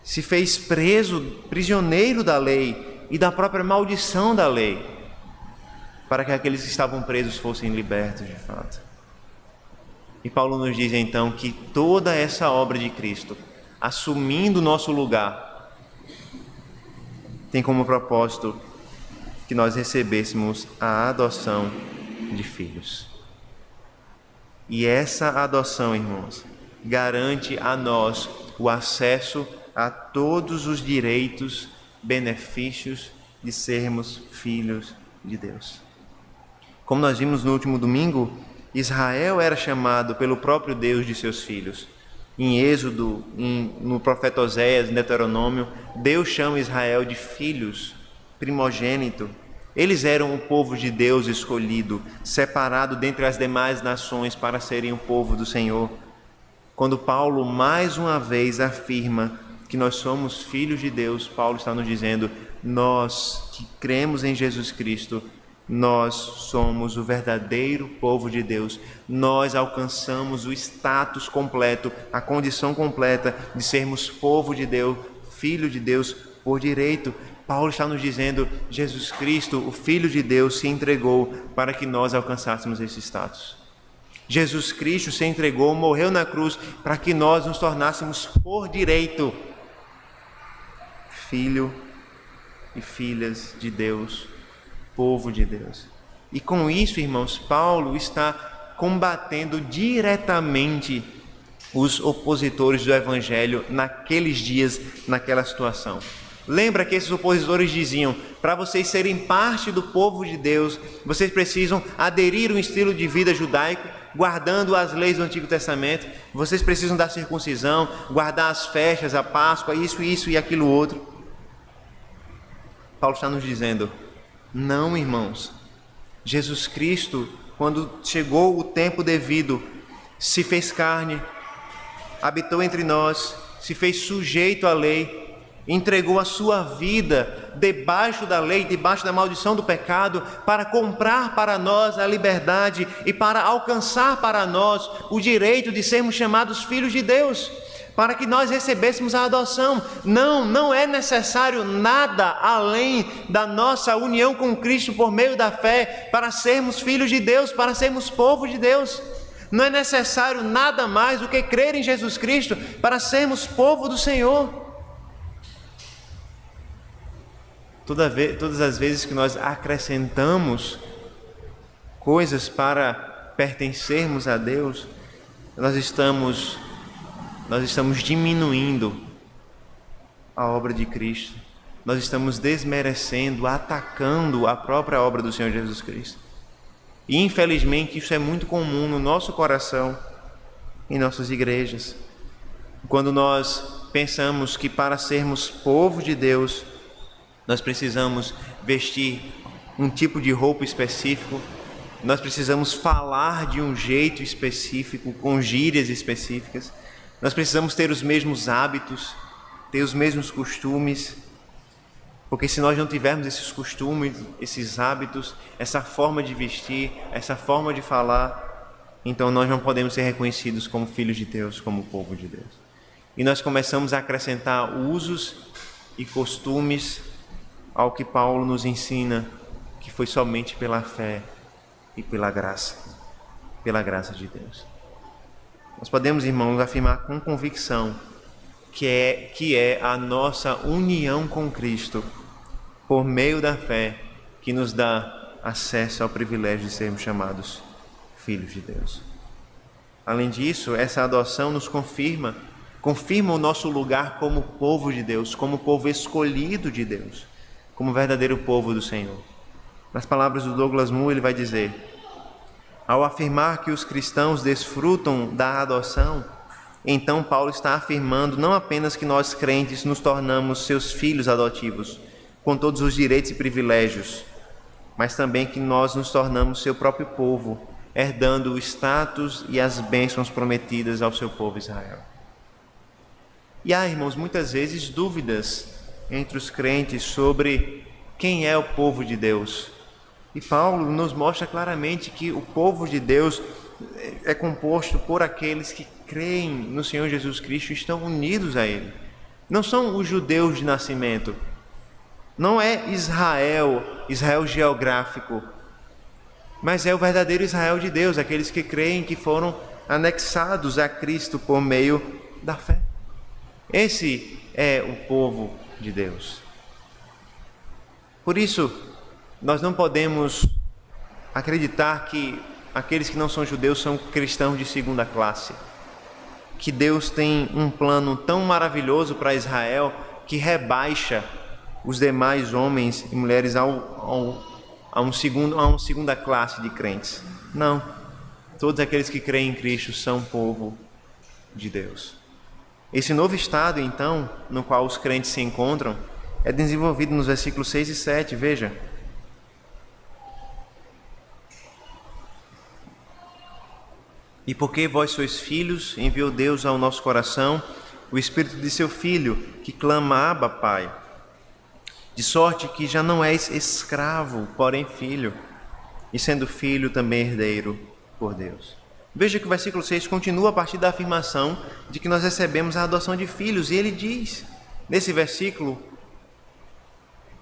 se fez preso, prisioneiro da lei e da própria maldição da lei, para que aqueles que estavam presos fossem libertos de fato. E Paulo nos diz então que toda essa obra de Cristo, assumindo o nosso lugar, tem como propósito que nós recebêssemos a adoção de filhos. E essa adoção, irmãos, garante a nós o acesso a todos os direitos, benefícios de sermos filhos de Deus. Como nós vimos no último domingo, Israel era chamado pelo próprio Deus de seus filhos. Em Êxodo, no profeta Oséias, em Deuteronômio, Deus chama Israel de filhos, primogênito. Eles eram o povo de Deus escolhido, separado dentre as demais nações para serem o povo do Senhor. Quando Paulo mais uma vez afirma que nós somos filhos de Deus, Paulo está nos dizendo: nós que cremos em Jesus Cristo, nós somos o verdadeiro povo de Deus. Nós alcançamos o status completo, a condição completa de sermos povo de Deus, filho de Deus por direito. Paulo está nos dizendo: Jesus Cristo, o Filho de Deus, se entregou para que nós alcançássemos esse status. Jesus Cristo se entregou, morreu na cruz para que nós nos tornássemos por direito filho e filhas de Deus, povo de Deus. E com isso, irmãos, Paulo está combatendo diretamente os opositores do Evangelho naqueles dias, naquela situação. Lembra que esses opositores diziam: para vocês serem parte do povo de Deus, vocês precisam aderir a um estilo de vida judaico, guardando as leis do Antigo Testamento. Vocês precisam da circuncisão, guardar as festas, a Páscoa, isso e aquilo outro. Paulo está nos dizendo: não, irmãos. Jesus Cristo, quando chegou o tempo devido, se fez carne, habitou entre nós, se fez sujeito à lei, entregou a sua vida debaixo da lei, debaixo da maldição do pecado, para comprar para nós a liberdade e para alcançar para nós o direito de sermos chamados filhos de Deus, para que nós recebêssemos a adoção. Não é necessário nada além da nossa união com Cristo por meio da fé para sermos filhos de Deus, para sermos povo de Deus. Não é necessário nada mais do que crer em Jesus Cristo para sermos povo do Senhor. Todas as vezes que nós acrescentamos coisas para pertencermos a Deus, nós estamos diminuindo a obra de Cristo. Nós estamos desmerecendo, atacando a própria obra do Senhor Jesus Cristo. E infelizmente isso é muito comum no nosso coração, em nossas igrejas. Quando nós pensamos que para sermos povo de Deus, nós precisamos vestir um tipo de roupa específico, nós precisamos falar de um jeito específico, com gírias específicas, nós precisamos ter os mesmos hábitos, ter os mesmos costumes, porque se nós não tivermos esses costumes, esses hábitos, essa forma de vestir, essa forma de falar, então nós não podemos ser reconhecidos como filhos de Deus, como povo de Deus. E nós começamos a acrescentar usos e costumes ao que Paulo nos ensina, que foi somente pela fé e pela graça de Deus. Nós podemos, irmãos, afirmar com convicção que é a nossa união com Cristo, por meio da fé, que nos dá acesso ao privilégio de sermos chamados filhos de Deus. Além disso, essa adoção nos confirma o nosso lugar como povo de Deus, como povo escolhido de Deus, como verdadeiro povo do Senhor. Nas palavras do Douglas Moo, ele vai dizer: ao afirmar que os cristãos desfrutam da adoção, então Paulo está afirmando não apenas que nós crentes nos tornamos seus filhos adotivos, com todos os direitos e privilégios, mas também que nós nos tornamos seu próprio povo, herdando o status e as bênçãos prometidas ao seu povo Israel. E há, irmãos, muitas vezes dúvidas entre os crentes sobre quem é o povo de Deus. E Paulo nos mostra claramente que o povo de Deus é composto por aqueles que creem no Senhor Jesus Cristo e estão unidos a Ele. Não são os judeus de nascimento, não é Israel geográfico, mas é o verdadeiro Israel de Deus, aqueles que creem que foram anexados a Cristo por meio da fé. Esse é o povo de Deus. Por isso, nós não podemos acreditar que aqueles que não são judeus são cristãos de segunda classe, que Deus tem um plano tão maravilhoso para Israel que rebaixa os demais homens e mulheres a uma segunda classe de crentes. Não, todos aqueles que creem em Cristo são povo de Deus. Esse novo estado, então, no qual os crentes se encontram, é desenvolvido nos versículos 6 e 7, veja. E porque vós sois filhos, enviou Deus ao nosso coração o Espírito de seu Filho, que clama: Abba, Pai. De sorte que já não és escravo, porém filho, e sendo filho também herdeiro por Deus. Veja que o versículo 6 continua a partir da afirmação de que nós recebemos a adoção de filhos, e ele diz, nesse versículo,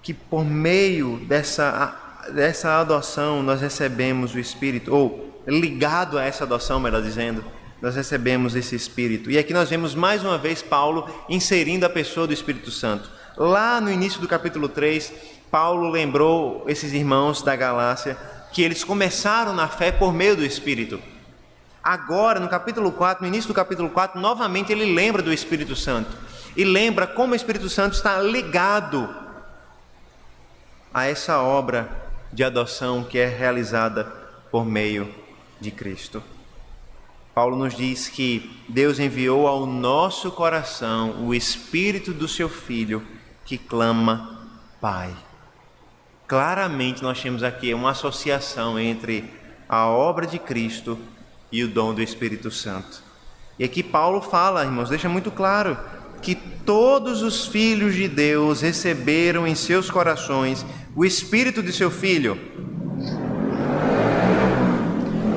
que por meio dessa adoção nós recebemos o Espírito, ou ligado a essa adoção, melhor dizendo, nós recebemos esse Espírito. E aqui nós vemos mais uma vez Paulo inserindo a pessoa do Espírito Santo. Lá no início do capítulo 3, Paulo lembrou esses irmãos da Galácia que eles começaram na fé por meio do Espírito. Agora, no capítulo 4, no início do capítulo 4, novamente ele lembra do Espírito Santo. E lembra como o Espírito Santo está ligado a essa obra de adoção que é realizada por meio de Cristo. Paulo nos diz que Deus enviou ao nosso coração o Espírito do seu Filho, que clama: Pai. Claramente nós temos aqui uma associação entre a obra de Cristo e o dom do Espírito Santo. E aqui Paulo fala, irmãos, deixa muito claro que todos os filhos de Deus receberam em seus corações o Espírito de seu Filho.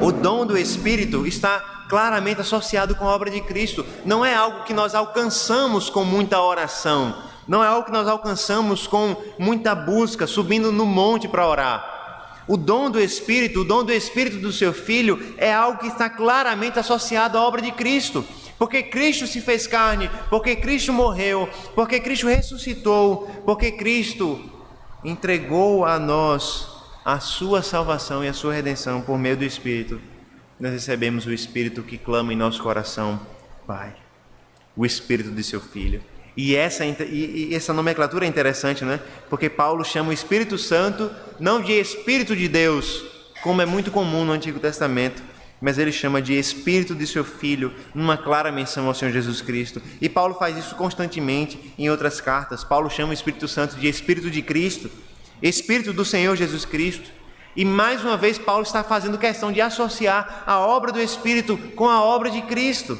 O dom do Espírito está claramente associado com a obra de Cristo. Não é algo que nós alcançamos com muita oração, não é algo que nós alcançamos com muita busca, subindo no monte para orar. O dom do Espírito do seu Filho é algo que está claramente associado à obra de Cristo. Porque Cristo se fez carne, porque Cristo morreu, porque Cristo ressuscitou, porque Cristo entregou a nós a sua salvação e a sua redenção por meio do Espírito. Nós recebemos o Espírito que clama em nosso coração: Pai. O Espírito de seu Filho. E essa nomenclatura é interessante, né? Porque Paulo chama o Espírito Santo não de Espírito de Deus, como é muito comum no Antigo Testamento, mas ele chama de Espírito de seu Filho, numa clara menção ao Senhor Jesus Cristo. E Paulo faz isso constantemente em outras cartas. Paulo chama o Espírito Santo de Espírito de Cristo, Espírito do Senhor Jesus Cristo. E mais uma vez Paulo está fazendo questão de associar a obra do Espírito com a obra de Cristo.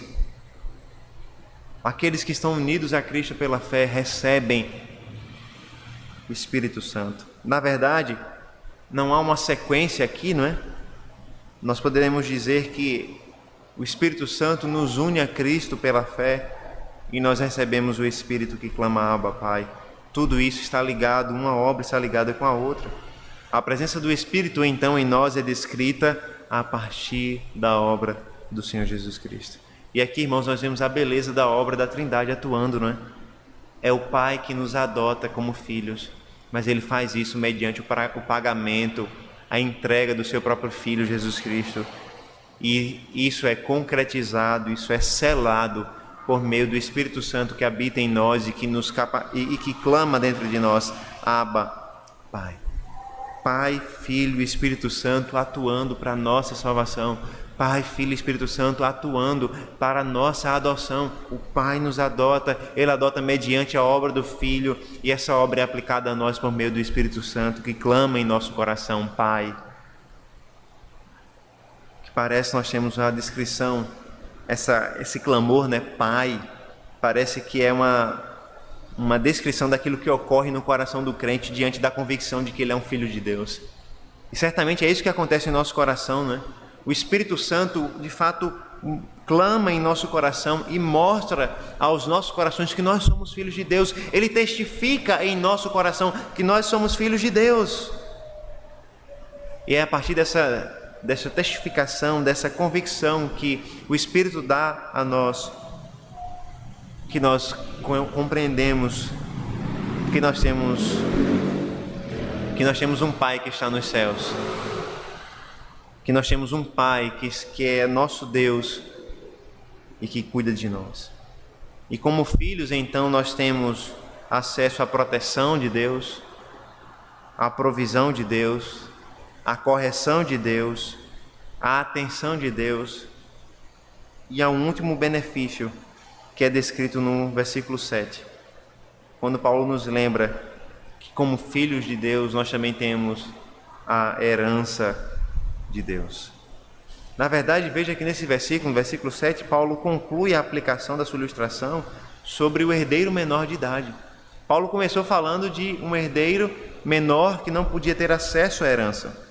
Aqueles que estão unidos a Cristo pela fé recebem o Espírito Santo. Na verdade, não há uma sequência aqui, não é? Nós poderemos dizer que o Espírito Santo nos une a Cristo pela fé e nós recebemos o Espírito que clama Abba, Pai. Tudo isso está ligado, uma obra está ligada com a outra. A presença do Espírito, então, em nós é descrita a partir da obra do Senhor Jesus Cristo. E aqui, irmãos, nós vemos a beleza da obra da Trindade atuando, não é? É o Pai que nos adota como filhos, mas Ele faz isso mediante o pagamento, a entrega do seu próprio Filho, Jesus Cristo. E isso é concretizado, isso é selado por meio do Espírito Santo que habita em nós e que clama dentro de nós, Abba, Pai. Pai, Filho e Espírito Santo atuando para a nossa salvação. Pai, Filho e Espírito Santo atuando para a nossa adoção. O Pai nos adota, Ele adota mediante a obra do Filho, e essa obra é aplicada a nós por meio do Espírito Santo, que clama em nosso coração, Pai. Que parece nós temos a descrição, esse clamor, né, Pai, parece que é uma descrição daquilo que ocorre no coração do crente diante da convicção de que ele é um filho de Deus. E certamente é isso que acontece em nosso coração, né? O Espírito Santo, de fato, clama em nosso coração e mostra aos nossos corações que nós somos filhos de Deus. Ele testifica em nosso coração que nós somos filhos de Deus. E é a partir dessa testificação, dessa convicção que o Espírito dá a nós, que nós compreendemos que nós temos um Pai que está nos céus, que nós temos um Pai que é nosso Deus e que cuida de nós. E como filhos, então, nós temos acesso à proteção de Deus, à provisão de Deus, à correção de Deus, à atenção de Deus e a um último benefício que é descrito no versículo 7, quando Paulo nos lembra que como filhos de Deus nós também temos a herança de Deus. Na verdade, veja que nesse versículo, no versículo 7, Paulo conclui a aplicação da sua ilustração sobre o herdeiro menor de idade. Paulo começou falando de um herdeiro menor que não podia ter acesso à herança.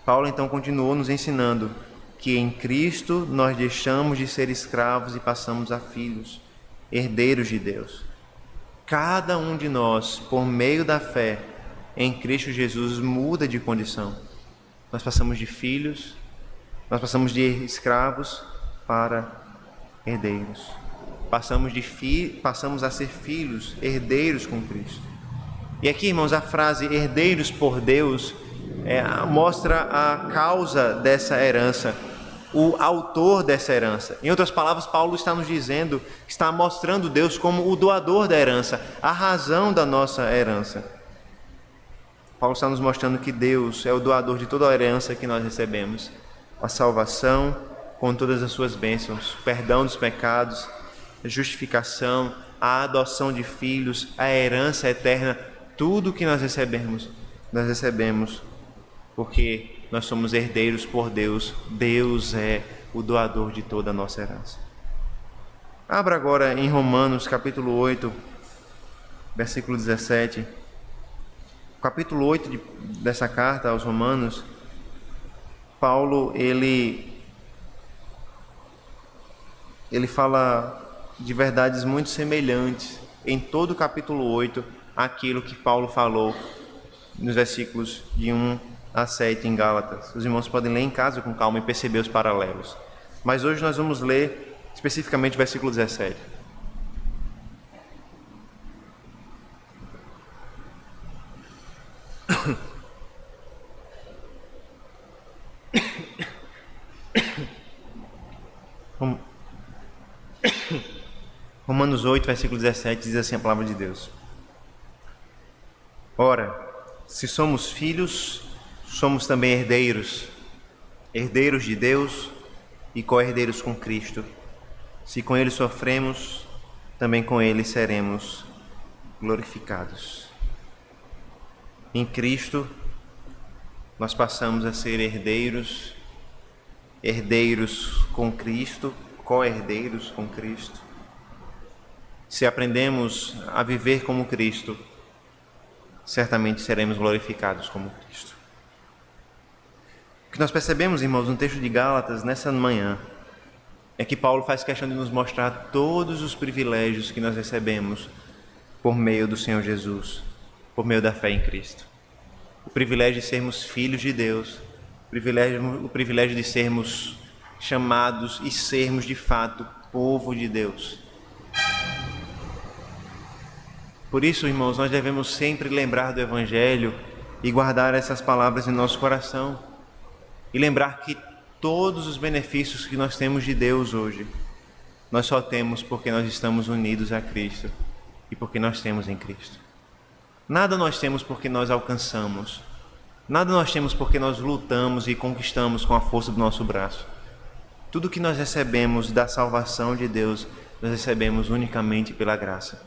Paulo então continuou nos ensinando que em Cristo nós deixamos de ser escravos e passamos a filhos, herdeiros de Deus. Cada um de nós, por meio da fé em Cristo Jesus, muda de condição. Nós passamos de filhos, nós passamos de escravos para herdeiros. Passamos a ser filhos, herdeiros com Cristo. E aqui, irmãos, a frase herdeiros por Deus mostra a causa dessa herança, o autor dessa herança. Em outras palavras, Paulo está nos dizendo, está mostrando Deus como o doador da herança, a razão da nossa herança. Paulo está nos mostrando que Deus é o doador de toda a herança que nós recebemos. A salvação com todas as suas bênçãos, o perdão dos pecados, a justificação, a adoção de filhos, a herança eterna, tudo que nós recebemos porque nós somos herdeiros por Deus. Deus é o doador de toda a nossa herança. Abra agora em Romanos capítulo 8, versículo 17. Capítulo 8 dessa carta aos Romanos, Paulo, ele fala de verdades muito semelhantes em todo o capítulo 8 àquilo que Paulo falou nos versículos de 1 a 7 em Gálatas. Os irmãos podem ler em casa com calma e perceber os paralelos. Mas hoje nós vamos ler especificamente o versículo 17. Romanos 8, versículo 17, diz assim a palavra de Deus: Ora, se somos filhos, somos também herdeiros, herdeiros de Deus e co-herdeiros com Cristo. Se com Ele sofremos, também com Ele seremos glorificados. Em Cristo, nós passamos a ser herdeiros, herdeiros com Cristo, co-herdeiros com Cristo. Se aprendemos a viver como Cristo, certamente seremos glorificados como Cristo. O que nós percebemos, irmãos, no texto de Gálatas, nessa manhã, é que Paulo faz questão de nos mostrar todos os privilégios que nós recebemos por meio do Senhor Jesus, por meio da fé em Cristo. O privilégio de sermos filhos de Deus, o privilégio de sermos chamados e sermos de fato povo de Deus. Por isso, irmãos, nós devemos sempre lembrar do Evangelho e guardar essas palavras em nosso coração. E lembrar que todos os benefícios que nós temos de Deus hoje, nós só temos porque nós estamos unidos a Cristo e porque nós temos em Cristo. Nada nós temos porque nós alcançamos. Nada nós temos porque nós lutamos e conquistamos com a força do nosso braço. Tudo que nós recebemos da salvação de Deus, nós recebemos unicamente pela graça.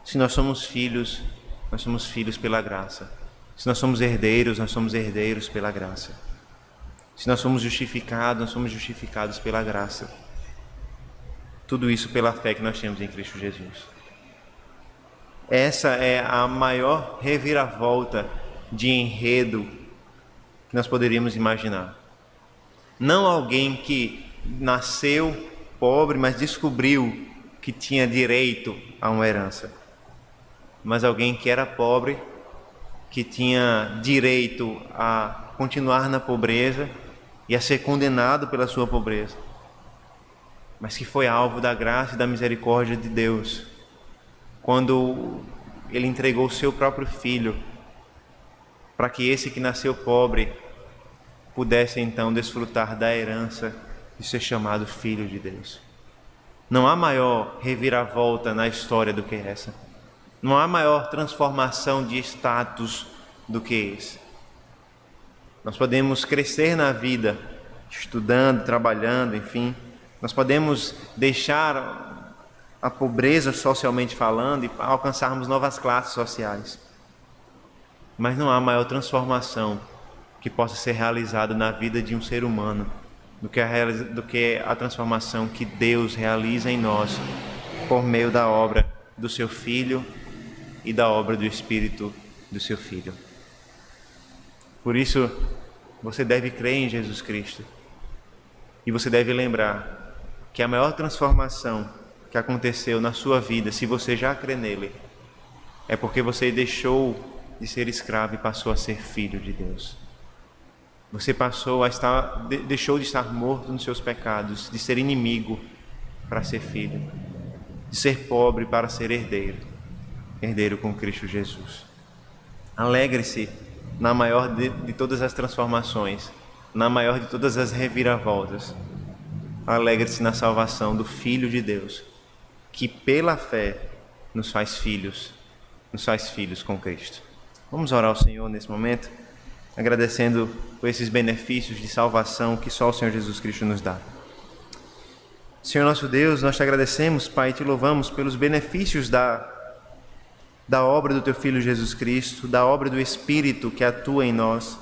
Se nós somos filhos pela graça. Se nós somos herdeiros pela graça. Se nós somos justificados, nós somos justificados pela graça. Tudo isso pela fé que nós temos em Cristo Jesus. Essa é a maior reviravolta de enredo que nós poderíamos imaginar. Não alguém que nasceu pobre, mas descobriu que tinha direito a uma herança. Mas alguém que era pobre, que tinha direito a continuar na pobreza e a ser condenado pela sua pobreza, mas que foi alvo da graça e da misericórdia de Deus, quando Ele entregou o seu próprio Filho, para que esse que nasceu pobre pudesse então desfrutar da herança de ser chamado Filho de Deus. Não há maior reviravolta na história do que essa. Não há maior transformação de status do que esse. Nós podemos crescer na vida, estudando, trabalhando, enfim. Nós podemos deixar a pobreza socialmente falando e alcançarmos novas classes sociais. Mas não há maior transformação que possa ser realizada na vida de um ser humano do que a transformação que Deus realiza em nós por meio da obra do seu Filho e da obra do Espírito do seu Filho. Por isso, você deve crer em Jesus Cristo. E você deve lembrar que a maior transformação que aconteceu na sua vida, se você já crê nele, é porque você deixou de ser escravo e passou a ser filho de Deus. Você deixou de estar morto nos seus pecados, de ser inimigo para ser filho, de ser pobre para ser herdeiro com Cristo Jesus. Alegre-se na maior de todas as transformações, na maior de todas as reviravoltas. Alegre-se na salvação do Filho de Deus, que pela fé nos faz filhos com Cristo. Vamos orar ao Senhor nesse momento, agradecendo por esses benefícios de salvação que só o Senhor Jesus Cristo nos dá. Senhor nosso Deus, nós te agradecemos, Pai, e te louvamos pelos benefícios da obra do Teu Filho Jesus Cristo, da obra do Espírito que atua em nós.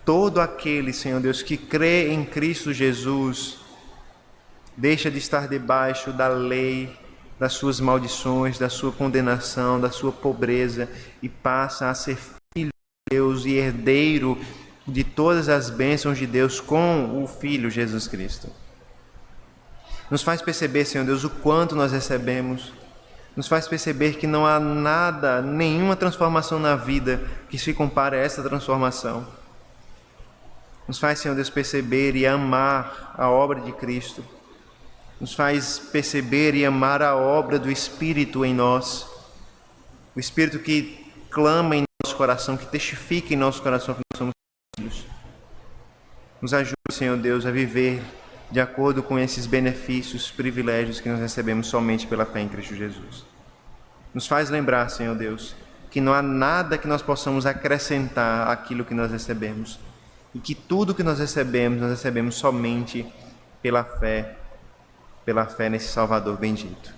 Todo aquele, Senhor Deus, que crê em Cristo Jesus, deixa de estar debaixo da lei, das suas maldições, da sua condenação, da sua pobreza, e passa a ser filho de Deus e herdeiro de todas as bênçãos de Deus com o Filho Jesus Cristo. Nos faz perceber, Senhor Deus, o quanto nós recebemos. Nos faz perceber que não há nada, nenhuma transformação na vida que se compare a essa transformação. Nos faz, Senhor Deus, perceber e amar a obra de Cristo. Nos faz perceber e amar a obra do Espírito em nós. O Espírito que clama em nosso coração, que testifica em nosso coração que nós somos filhos. Nos ajude, Senhor Deus, a viver de acordo com esses benefícios, privilégios que nós recebemos somente pela fé em Cristo Jesus. Nos faz lembrar, Senhor Deus, que não há nada que nós possamos acrescentar àquilo que nós recebemos. E que tudo que nós recebemos somente pela fé nesse Salvador bendito.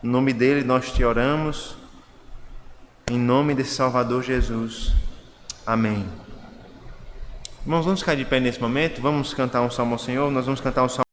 Em nome dele nós te oramos, em nome desse Salvador Jesus. Amém. Irmãos, vamos ficar de pé nesse momento, vamos cantar um salmo ao Senhor, nós vamos cantar um salmo